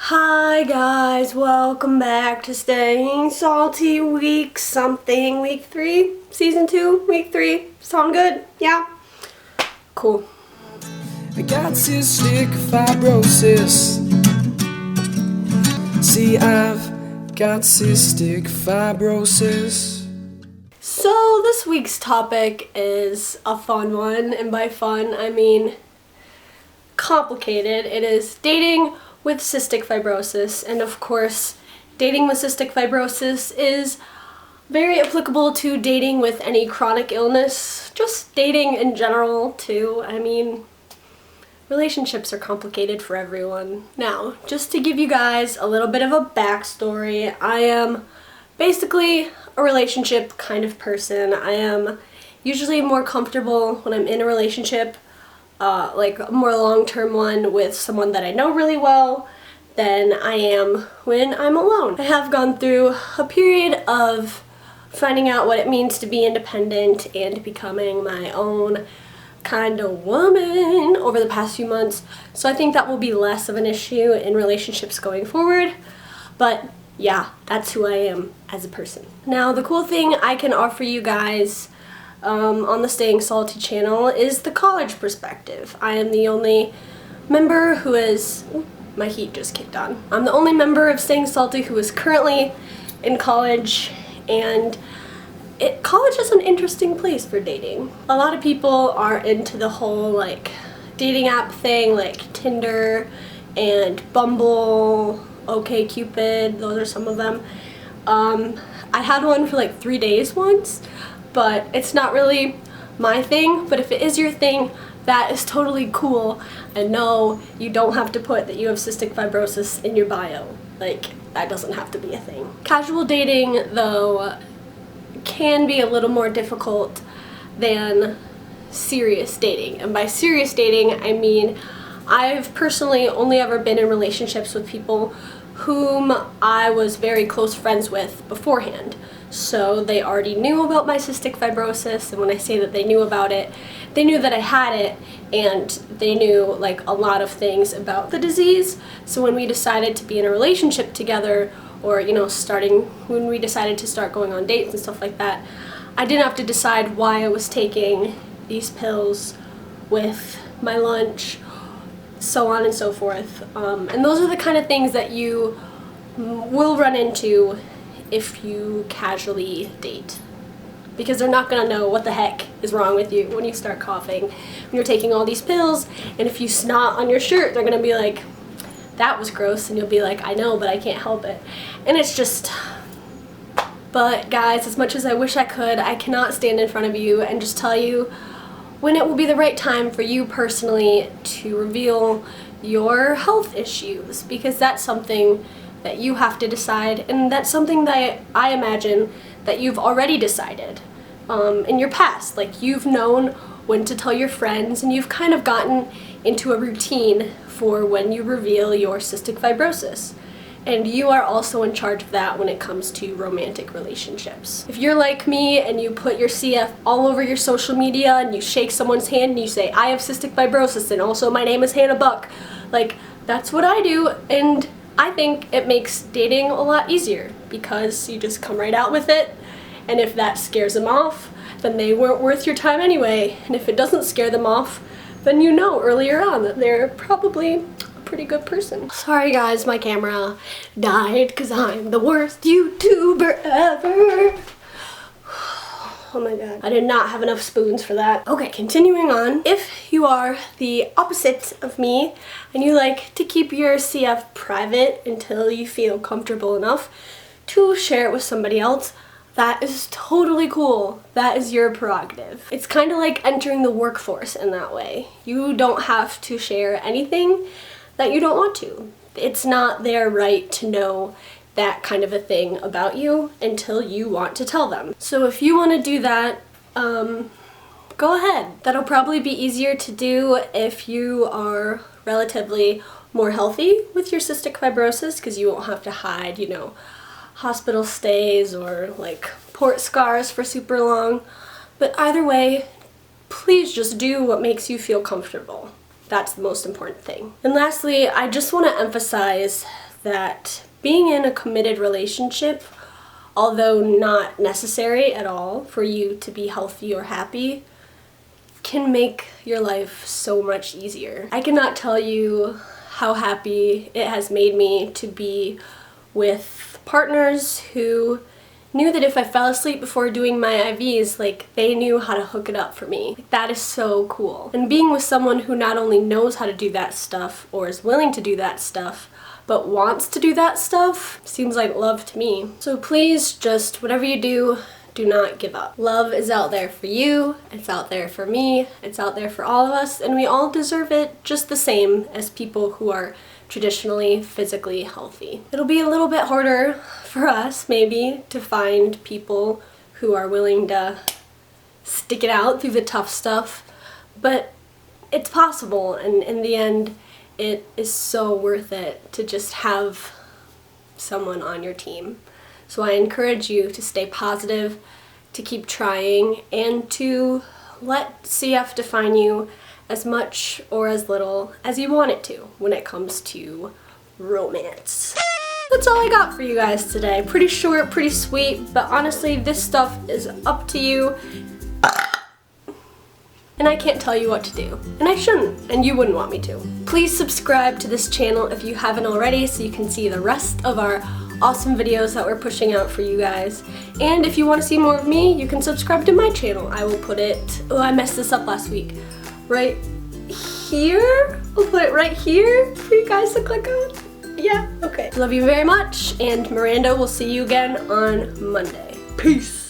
Hi guys, welcome back to Staying Salty week something, week 3, season 2, week 3. Sound good? Yeah? Cool. I got cystic fibrosis. See, I've got cystic fibrosis. So this week's topic is a fun one, and by fun I mean complicated. It is dating with cystic fibrosis, and of course dating with cystic fibrosis is very applicable to dating with any chronic illness, just dating in general too. I mean, relationships are complicated for everyone. Now, just to give you guys a little bit of a backstory, I am basically a relationship kind of person. I am usually more comfortable when I'm in a relationship, like a more long-term one with someone that I know really well, than I am when I'm alone. I have gone through a period of finding out what it means to be independent and becoming my own kind of woman over the past few months, so I think that will be less of an issue in relationships going forward. But yeah, that's who I am as a person. Now, the cool thing I can offer you guys on the Staying Salty channel is the college perspective. I am the only member who is, my heat just kicked on. I'm the only member of Staying Salty who is currently in college, and college is an interesting place for dating. A lot of people are into the whole like dating app thing, like Tinder and Bumble, OkCupid, those are some of them. I had one for like 3 days once, but it's not really my thing. But if it is your thing, that is totally cool. And no, you don't have to put that you have cystic fibrosis in your bio. Like, that doesn't have to be a thing. Casual dating, though, can be a little more difficult than serious dating. And by serious dating, I mean I've personally only ever been in relationships with people whom I was very close friends with beforehand. So they already knew about my cystic fibrosis, and when I say that they knew about it, they knew that I had it, and they knew like a lot of things about the disease. So when we decided to be in a relationship together, or when we decided to start going on dates and stuff like that, I didn't have to decide why I was taking these pills with my lunch, so on and so forth. And those are the kind of things that you will run into if you casually date, because they're not gonna know what the heck is wrong with you when you start coughing, when you're taking all these pills, and if you snot on your shirt, they're gonna be like, that was gross, and you'll be like, I know, but I can't help it. And it's just, but guys, as much as I wish I could, I cannot stand in front of you and just tell you when it will be the right time for you personally to reveal your health issues, because that's something that you have to decide, and that's something that I imagine that you've already decided in your past. Like, you've known when to tell your friends, and you've kind of gotten into a routine for when you reveal your cystic fibrosis. And you are also in charge of that when it comes to romantic relationships. If you're like me and you put your CF all over your social media and you shake someone's hand and you say, I have cystic fibrosis and also my name is Hannah Buck, like, that's what I do, and I think it makes dating a lot easier because you just come right out with it, and if that scares them off, then they weren't worth your time anyway, and if it doesn't scare them off, then you know earlier on that they're probably a pretty good person. Sorry guys, my camera died because I'm the worst YouTuber ever. Oh my god, I did not have enough spoons for that. Okay, continuing on. If you are the opposite of me and you like to keep your CF private until you feel comfortable enough to share it with somebody else, that is totally cool. That is your prerogative. It's kind of like entering the workforce in that way. You don't have to share anything that you don't want to. It's not their right to know that kind of a thing about you until you want to tell them. So if you want to do that, go ahead. That'll probably be easier to do if you are relatively more healthy with your cystic fibrosis, because you won't have to hide, hospital stays or like port scars for super long. But either way, please just do what makes you feel comfortable. That's the most important thing. And lastly, I just want to emphasize that being in a committed relationship, although not necessary at all for you to be healthy or happy, can make your life so much easier. I cannot tell you how happy it has made me to be with partners who knew that if I fell asleep before doing my IVs, like, they knew how to hook it up for me. Like, that is so cool. And being with someone who not only knows how to do that stuff or is willing to do that stuff, but wants to do that stuff, seems like love to me. So please, just whatever you do, do not give up. Love is out there for you, it's out there for me, it's out there for all of us, and we all deserve it just the same as people who are traditionally physically healthy. It'll be a little bit harder for us, maybe, to find people who are willing to stick it out through the tough stuff, but it's possible, and in the end, it is so worth it to just have someone on your team. So I encourage you to stay positive, to keep trying, and to let CF define you as much or as little as you want it to when it comes to romance. That's all I got for you guys today. Pretty short, pretty sweet, but honestly, this stuff is up to you. And I can't tell you what to do. And I shouldn't, and you wouldn't want me to. Please subscribe to this channel if you haven't already so you can see the rest of our awesome videos that we're pushing out for you guys. And if you want to see more of me, you can subscribe to my channel. I will put it, oh, I messed this up last week, right here? I'll put it right here for you guys to click on. Yeah, okay. Love you very much, and Miranda will see you again on Monday. Peace.